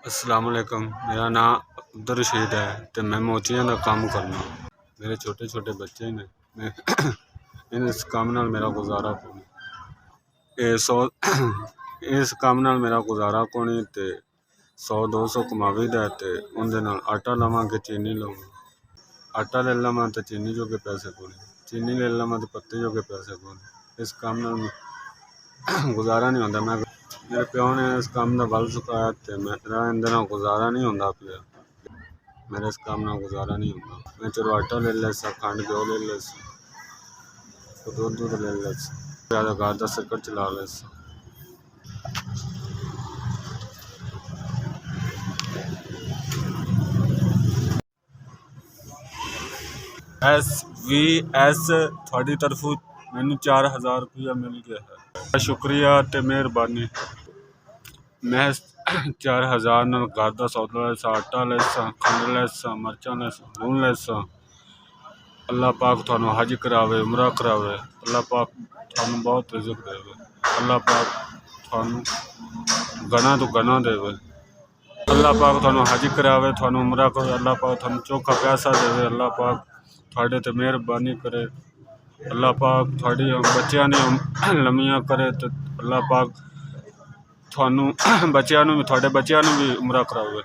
अस्सलाम वालेकुम। मेरा नाम अब्दुल रशीद है तो मैं मोचियां का काम करना। मेरे छोटे छोटे बच्चे ने मैं इस काम नाल मेरा गुजारा कोनी। इस काम नाल मेरा गुजारा कोनी ते 100-200 कमावीदा ते उनदे नाल आटा लवांगे, चीनी लवांगे। आटा ले लवां तो चीनी जोगे पैसे कोनी, चीनी ले लवां तो पत्ते जोगे पैसे कोनी। इस काम नाल गुजारा नहीं होंदा। मेरे प्यो ने इस काम का बल चुकाया तो मेरा इंदे नाल गुजारा नहीं होंदा पिया। मेरे इस काम नाल गुजारा नहीं होंदा। मैं चलो आटा ले लेसा, खंड घ्यो ले लेसा, दूध ले लेसा, ज़्यादा घर का सर्कट चला लेसा। SVS थोड़ी तरफों मैनू 4000 रुपया मिल गया है। शुक्रिया ते मेहरबानी। मैं 4000 नाल घर का सौदा लेसा, आटा लेसा, खंड लेसा, मरचां लेसा, लून लेसा। अल्लाह पाक थानू हज करावे, उमरा करावे। अल्लाह पाक थानू बहुत रिज़्क देवे। अल्लाह पाक थानू गना तो गना देवे। अल्लाह पाक थानू हज करावे, थानू उमरा करे। अल्लाह पाक थानू चोखा पैसा देवे। अल्लाह पाक थोड़े ते मेहरबानी करे। अल्लाह पाक थोड़ी बच्चियां ने लम्मियां करे तो अल्लाह पाक थानू बच्चियां भी, थोड़े बच्चियां भी उमरा करावे।